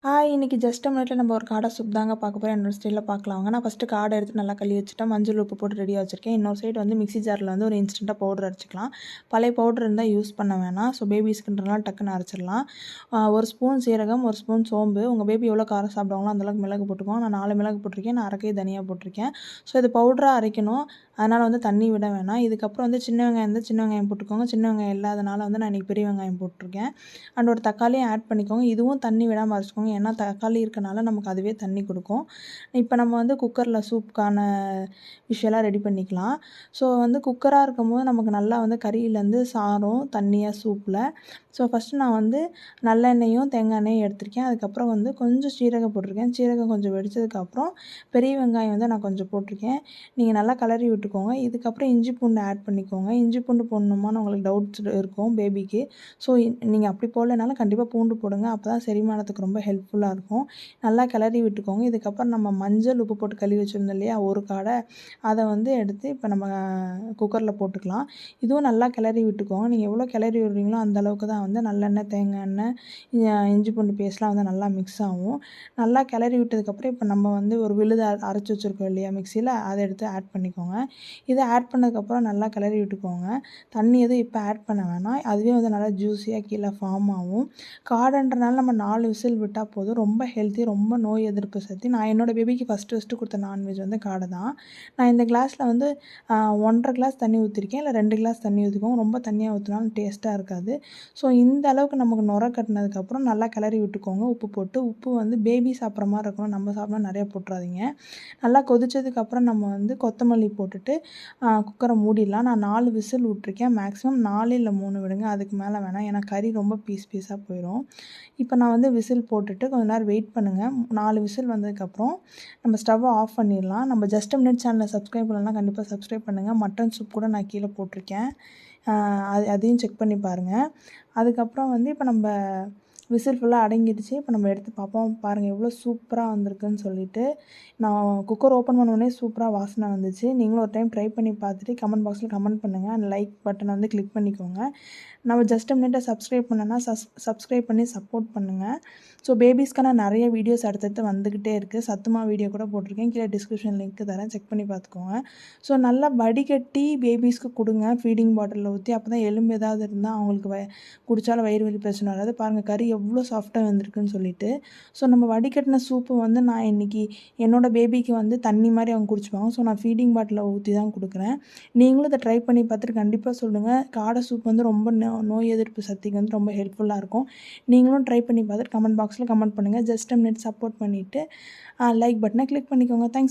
இன்னைக்கு just a மினிட்ல நம்ம ஒரு காடை சூப் தாங்க பார்க்க போகிறோம். என்னோட ஸ்டைலில் பார்க்கலாம் வாங்க. நான் ஃபஸ்ட்டு காடை எடுத்து நல்லா கழுவி வச்சுட்டேன். மஞ்சள் உப்பு போட்டு ரெடியாக வச்சுருக்கேன். இன்னொரு சைடு வந்து மிக்ஸி ஜாரில் வந்து ஒரு இன்ஸ்டண்ட்டாக பவுடர் அரைச்சிக்கலாம். பழைய பவுடர் இருந்தால் யூஸ் பண்ண வேணாம். ஸோ பேபிஸ்க்குன்றனால டக்குன்னு அரைச்சிடலாம். ஒரு ஸ்பூன் சீரகம், ஒரு ஸ்பூன் சோம்பு. உங்கள் பேபி எவ்வளோ காரம் சாப்பிடுவாங்களோ அந்தளவுக்கு மிளகு போட்டுக்கோங்க. நான் 4 மிளகு போட்டிருக்கேன். நான் அரைக்கை தனியாக போட்டிருக்கேன். ஸோ இது பவுடராக அரைக்கணும். அதனால் வந்து தண்ணி விட வேணாம். இதுக்கப்புறம் வந்து சின்ன வெங்காயம் இருந்தால் சின்ன வெங்காயம் போட்டுக்கோங்க. சின்ன வெங்காயம் இல்லாதனால வந்து நான் இன்றைக்கி பெரிய வெங்காயம் போட்டிருக்கேன். அண்ட் ஒரு தக்காளியும் ஆட் பண்ணிக்கோங்க. இதுவும் தண்ணி விடாமல் அரைச்சிக்கோங்க. ஏன்னா தக்காளி இருக்கனால நமக்கு அதுவே தண்ணி கொடுக்கும். இப்போ நம்ம வந்து குக்கரில் சூப்புக்கான விஷயம்லாம் ரெடி பண்ணிக்கலாம். ஸோ வந்து குக்கராக இருக்கும்போது நமக்கு நல்லா வந்து கறியிலேருந்து சாரும் தண்ணியாக சூப்பில். ஸோ ஃபஸ்ட்டு நான் வந்து நல்லெண்ணெயும் தேங்காய் எண்ணெயும் எடுத்திருக்கேன். அதுக்கப்புறம் வந்து கொஞ்சம் சீரகம் போட்டிருக்கேன். சீரகம் கொஞ்சம் வெடிச்சதுக்கப்புறம் பெரிய வெங்காயம் வந்து நான் கொஞ்சம் போட்டிருக்கேன். நீங்கள் நல்லா கிளறி விட்டுக்கோங்க. இதுக்கப்புறம் இஞ்சி பூண்டு ஆட் பண்ணிக்கோங்க. இஞ்சி பூண்டு போடணுமான்னு உங்களுக்கு டவுட்ஸ் இருக்கும் பேபிக்கு. ஸோ நீங்கள் அப்படி போடலைனாலும் கண்டிப்பாக பூண்டு போடுங்க. அப்போ தான் செரிமானத்துக்கு ரொம்ப ஹெல்ப்ஃபுல்லாக இருக்கும். நல்லா கிளறி விட்டுக்கோங்க. இதுக்கப்புறம் நம்ம மஞ்சள் உப்பு போட்டு கழுவி வச்சுருந்தோம் இல்லையா ஒரு காடை, அதை வந்து எடுத்து இப்போ நம்ம குக்கரில் போட்டுக்கலாம். இதுவும் நல்லா கிளறி விட்டுக்கோங்க. நீங்கள் எவ்வளோ கிளறி விடுறீங்களோ அந்தளவுக்கு தான் வந்து நல்லெண்ணெய், தேங்காய் எண்ணெய், இஞ்சி பூண்டு பேஸ்ட்லாம் வந்து நல்லா மிக்ஸ் ஆகும். நல்லா கிளறி விட்டதுக்கப்புறம் இப்போ நம்ம வந்து ஒரு விழுது அரைச்சி வச்சுருக்கோம் இல்லையா மிக்சியில், அதை எடுத்து ஆட் பண்ணிக்கோங்க. இதை ஆட் பண்ணதுக்கப்புறம் நல்லா கிளறி விட்டுக்கோங்க. தண்ணி எதுவும் இப்போ ஆட் பண்ண வேணாம். அதுவே வந்து நல்லா ஜூஸியாக கீழே ஃபார்ம் ஆகும். காடைன்றனால நம்ம 4 விசில் விட்டால் போதும். ரொம்ப ஹெல்த்தி, ரொம்ப நோய் எதிர்ப்பு சக்தி. நான் என்னோடய பேபிக்கு ஃபஸ்ட்டு கொடுத்த நான்வெஜ் வந்து காடை தான். நான் இந்த கிளாஸில் வந்து 1.5 கிளாஸ் தண்ணி ஊற்றிருக்கேன். இல்லை 2 கிளாஸ் தண்ணி ஊற்றிக்கோங்க. ரொம்ப தண்ணியாக ஊற்றினாலும் டேஸ்ட்டாக இருக்காது. ஸோ இந்த அளவுக்கு நமக்கு நுர கட்டினதுக்கப்புறம் நல்லா கிளறி விட்டுக்கோங்க உப்பு போட்டு. உப்பு வந்து பேபி சாப்பிட்ற மாதிரி இருக்கணும். நம்ம சாப்பிட நிறைய போட்டுறாதீங்க. நல்லா கொதிச்சதுக்கப்புறம் நம்ம வந்து கொத்தமல்லி போட்டுட்டு குக்கரை மூடிடலாம். நான் 4 விசில் விட்ருக்கேன். மேக்ஸிமம் 4 இல்லை 3 விடுங்க. அதுக்கு மேலே வேணாம். ஏன்னா கறி ரொம்ப பீஸாக போயிடும். இப்போ நான் வந்து விசில் போட்டுட்டு கொஞ்ச நேரம் வெயிட் பண்ணுங்கள். 4 விசில் வந்ததுக்கப்புறம் நம்ம ஸ்டவ்வை ஆஃப் பண்ணிடலாம். நம்ம ஜஸ்ட் a மினிட் சேனலை சப்ஸ்கிரைப் பண்ணலாம், கண்டிப்பாக சப்ஸ்கிரைப் பண்ணுங்கள். மட்டன் சூப் கூட நான் கீழே போட்டிருக்கேன். அதையும் செக் பண்ணி பாருங்கள். அதுக்கப்புறம் வந்து இப்போ நம்ம விசில் ஃபுல்லாக அடங்கிடுச்சு. இப்போ நம்ம எடுத்து பார்ப்போம். பாருங்கள் எவ்வளோ சூப்பராக வந்திருக்குன்னு சொல்லிட்டு. நான் குக்கர் ஓப்பன் பண்ணோடனே சூப்பராக வாசனை வந்துச்சு. நீங்களும் ஒரு டைம் ட்ரை பண்ணி பார்த்துட்டு கமெண்ட் பாக்ஸில் கமெண்ட் பண்ணுங்கள். அந்த லைக் பட்டனை வந்து கிளிக் பண்ணிக்கோங்க. நம்ம ஜஸ்ட் a மினிட்டை சப்ஸ்கிரைப் பண்ணனா சப்ஸ்கிரைப் பண்ணி சப்போர்ட் பண்ணுங்கள். ஸோ பேபிஸ்க்கான நிறைய வீடியோஸ் அடுத்தடுத்து வந்துக்கிட்டே இருக்குது. சத்துமா வீடியோ கூட போட்டிருக்கேன். கீழே டிஸ்கிரிப்ஷன் லிங்க் தரேன், செக் பண்ணி பார்த்துக்கோங்க. ஸோ நல்லா வடிகட்டி பேபிஸ்க்கு கொடுங்க. ஃபீடிங் பாட்டிலில் ஊற்றி. அப்போ தான் எலும்பு ஏதாவது இருந்தால் அவங்களுக்கு குடித்தாலும் வயிறு வலி பிரச்சனை வராது. பாருங்கள் கறி எவ்வளோ சாஃப்டாக வந்திருக்குன்னு சொல்லிட்டு. ஸோ நம்ம வடிகட்டின சூப்பு வந்து நான் இன்றைக்கி என்னோடய பேபிக்கு வந்து தண்ணி மாதிரி அவங்க குடிச்சுப்பாங்க. ஸோ நான் ஃபீடிங் பாட்டிலில் ஊற்றி தான் கொடுக்குறேன். நீங்களும் இதை ட்ரை பண்ணி பார்த்துட்டு கண்டிப்பாக சொல்லுங்கள். காடை சூப் வந்து ரொம்ப நோய் எதிர்ப்பு சக்திக்கு வந்து ரொம்ப ஹெல்ப்ஃபுல்லாக இருக்கும். நீங்களும் ட்ரை பண்ணி பார்த்துட்டு கமெண்ட் பாக்ஸில் கமெண்ட் பண்ணுங்கள். ஜஸ்ட் a மினிட் சப்போர்ட் பண்ணிவிட்டு லைக் பட்டனை கிளிக் பண்ணிக்கோங்க. தேங்க்ஸ்.